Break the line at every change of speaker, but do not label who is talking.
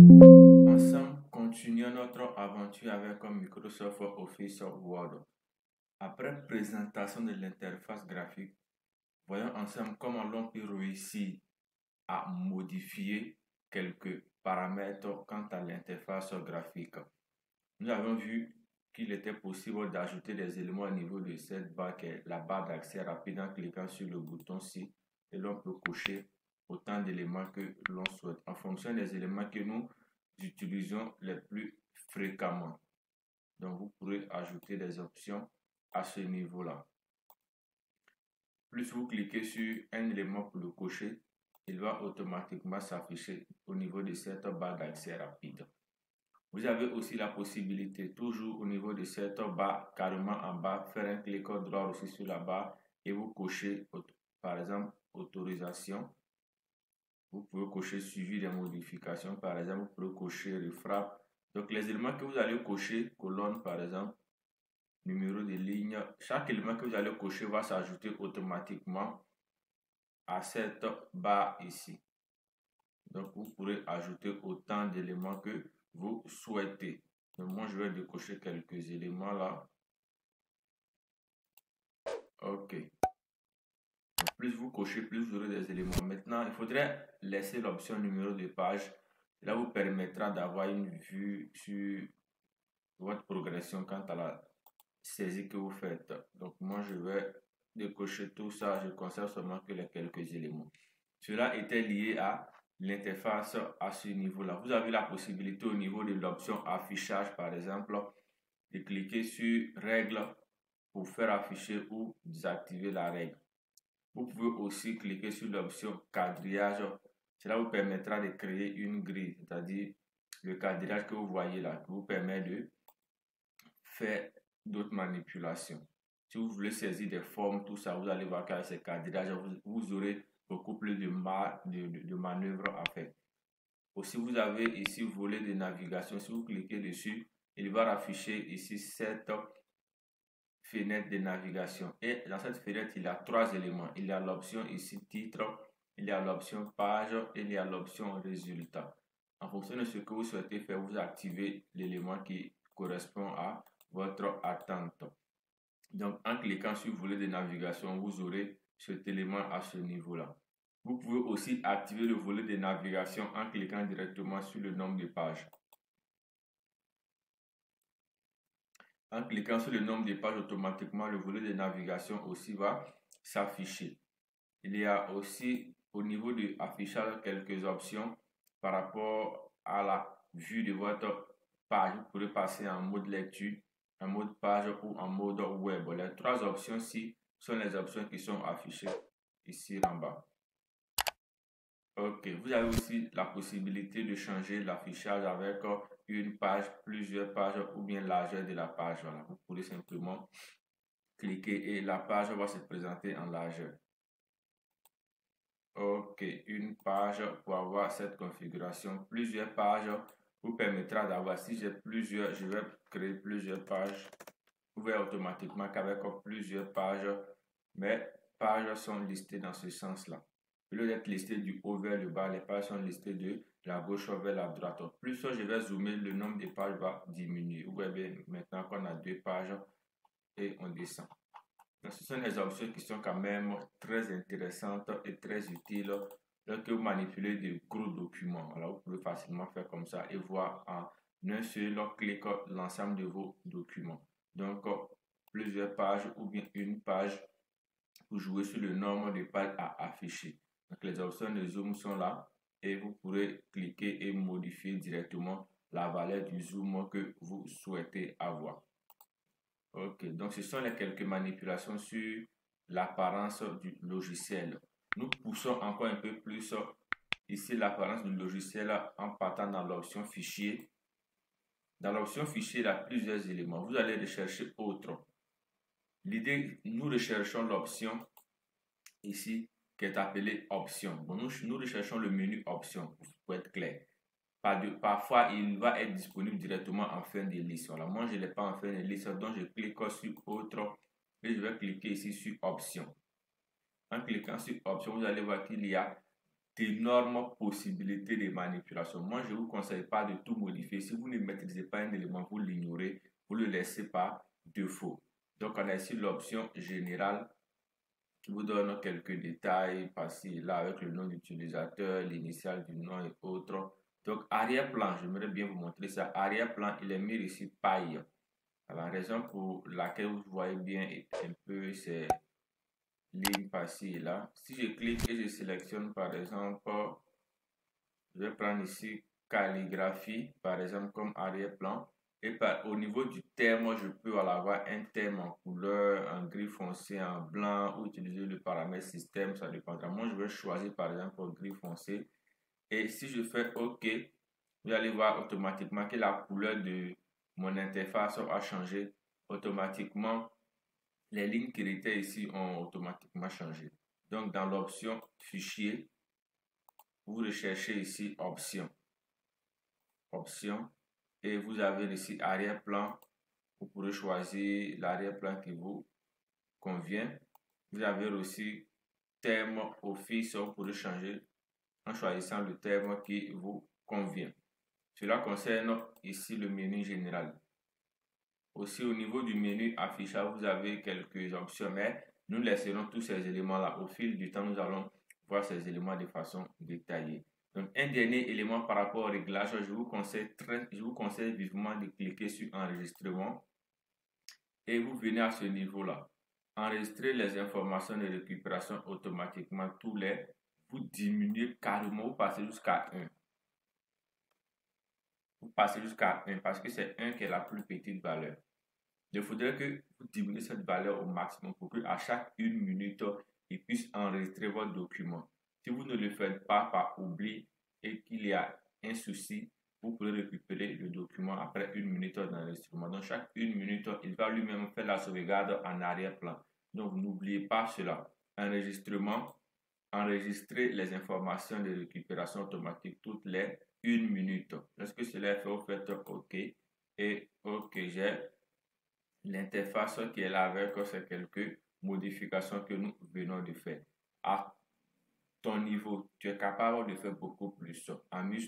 Ensemble, continuons notre aventure avec Microsoft Office Word. Après présentation de l'interface graphique, voyons ensemble comment l'on peut réussir à modifier quelques paramètres quant à l'interface graphique. Nous avons vu qu'il était possible d'ajouter des éléments au niveau de cette barre qui est la barre d'accès rapide en cliquant sur le bouton C et l'on peut cocher autant d'éléments que l'on souhaite en fonction des éléments que nous utilisons les plus fréquemment. Donc vous pourrez ajouter des options à ce niveau-là. Plus vous cliquez sur un élément pour le cocher, il va automatiquement s'afficher au niveau de cette barre d'accès rapide. Vous avez aussi la possibilité, toujours au niveau de cette barre, carrément en bas, faire un clic droit aussi sur la barre et vous cochez, par exemple, autorisation. Vous pouvez cocher suivi des modifications, par exemple, vous pouvez cocher refrappe. Donc, les éléments que vous allez cocher, colonne, par exemple, numéro de ligne, chaque élément que vous allez cocher va s'ajouter automatiquement à cette barre ici. Donc, vous pourrez ajouter autant d'éléments que vous souhaitez. Donc, moi, je vais décocher quelques éléments là. OK. Donc, plus vous cochez, plus vous aurez des éléments. Maintenant, il faudrait laisser l'option numéro de page. Cela vous permettra d'avoir une vue sur votre progression quant à la saisie que vous faites. Donc, moi, je vais décocher tout ça. Je conserve seulement que les quelques éléments. Cela était lié à l'interface à ce niveau-là. Vous avez la possibilité au niveau de l'option affichage, par exemple, de cliquer sur règles pour faire afficher ou désactiver la règle. Vous pouvez aussi cliquer sur l'option quadrillage. Cela vous permettra de créer une grille, c'est-à-dire le quadrillage que vous voyez là, qui vous permet de faire d'autres manipulations. Si vous voulez saisir des formes, tout ça, vous allez voir qu'avec ces quadrillages, vous aurez beaucoup plus de manœuvres à faire. Aussi, vous avez ici volet de navigation. Si vous cliquez dessus, il va afficher ici cette fenêtre de navigation. Et dans cette fenêtre, il y a trois éléments. Il y a l'option ici titre, il y a l'option page et il y a l'option résultat. En fonction de ce que vous souhaitez faire, vous activez l'élément qui correspond à votre attente. Donc, en cliquant sur volet de navigation, vous aurez cet élément à ce niveau-là. Vous pouvez aussi activer le volet de navigation en cliquant directement sur le nombre de pages. En cliquant sur le nombre de pages, automatiquement, le volet de navigation aussi va s'afficher. Il y a aussi au niveau de affichage quelques options par rapport à la vue de votre page. Vous pourrez passer en mode lecture, en mode page ou en mode web. Les trois options-ci sont les options qui sont affichées ici en bas. Ok, vous avez aussi la possibilité de changer l'affichage avec une page, plusieurs pages ou bien largeur de la page. Voilà, vous pourrez simplement cliquer et la page va se présenter en largeur. Ok, une page pour avoir cette configuration. Plusieurs pages vous permettra d'avoir, si j'ai plusieurs, je vais créer plusieurs pages. Vous verrez automatiquement qu'avec plusieurs pages, mes pages sont listées dans ce sens-là. Au lieu d'être listées du haut vers le bas, les pages sont listées de la gauche vers la droite. Plus je vais zoomer, le nombre de pages va diminuer. Vous voyez maintenant qu'on a deux pages et on descend. Donc, ce sont des options qui sont quand même très intéressantes et très utiles lorsque vous manipulez de gros documents. Alors, vous pouvez facilement faire comme ça et voir en un seul clic l'ensemble de vos documents. Donc, plusieurs pages ou bien une page pour jouer sur le nombre de pages à afficher. Donc, les options de zoom sont là et vous pourrez cliquer et modifier directement la valeur du zoom que vous souhaitez avoir. Ok, donc ce sont les quelques manipulations sur l'apparence du logiciel. Nous poussons encore un peu plus ici l'apparence du logiciel en partant dans l'option fichier. Dans l'option fichier, il y a plusieurs éléments. Vous allez rechercher autre. L'idée, nous recherchons l'option ici qui est appelée option. Bon, nous recherchons le menu option pour être clair. Parfois, il va être disponible directement en fin de liste. Voilà, moi, je ne l'ai pas en fin de liste, donc je clique sur autre et je vais cliquer ici sur option. En cliquant sur option, vous allez voir qu'il y a d'énormes possibilités de manipulation. Moi, je ne vous conseille pas de tout modifier. Si vous ne maîtrisez pas un élément, vous l'ignorez, vous le laissez par défaut. Donc, on a ici l'option générale qui vous donne quelques détails par-ci et là avec le nom d'utilisateur, l'initiale du nom et autres. Donc, arrière-plan, j'aimerais bien vous montrer ça. Arrière-plan, il est mis ici paille. La raison pour laquelle vous voyez bien un peu ces lignes par-ci et là. Si je clique et je sélectionne par exemple, je vais prendre ici calligraphie, par exemple comme arrière-plan. Et au niveau du thème, je peux avoir un thème en couleur, en gris foncé, en blanc, ou utiliser le paramètre système, ça dépendra. Moi, je vais choisir par exemple gris foncé. Et si je fais OK, vous allez voir automatiquement que la couleur de mon interface a changé. Automatiquement, les lignes qui étaient ici ont automatiquement changé. Donc, dans l'option fichier, vous recherchez ici option. Option. Et vous avez ici arrière-plan. Vous pourrez choisir l'arrière-plan qui vous convient. Vous avez aussi thème office. Vous pourrez changer en choisissant le thème qui vous convient. Cela concerne ici le menu général. Aussi au niveau du menu affichage, vous avez quelques options, mais nous laisserons tous ces éléments-là. Au fil du temps, nous allons voir ces éléments de façon détaillée. Donc, un dernier élément par rapport au réglage, je vous conseille vivement de cliquer sur enregistrement et vous venez à ce niveau-là. Enregistrer les informations de récupération automatiquement tous les, vous diminuez carrément, vous passez jusqu'à 1. Vous passez jusqu'à 1 parce que c'est 1 qui est la plus petite valeur. Il faudrait que vous diminuez cette valeur au maximum pour qu'à chaque 1 minute, il puisse enregistrer votre document. Si vous ne le faites pas par oubli et qu'il y a un souci, vous pouvez récupérer le document après 1 minute d'enregistrement. Donc, chaque 1 minute, il va lui-même faire la sauvegarde en arrière-plan. Donc, n'oubliez pas cela. Enregistrement, enregistrer les informations de récupération automatique toutes les 1 minute. Lorsque cela est fait, vous faites OK et OK, j'ai l'interface qui est là avec ces quelques modifications que nous venons de faire. À ton niveau, tu es capable de faire beaucoup plus. Amuse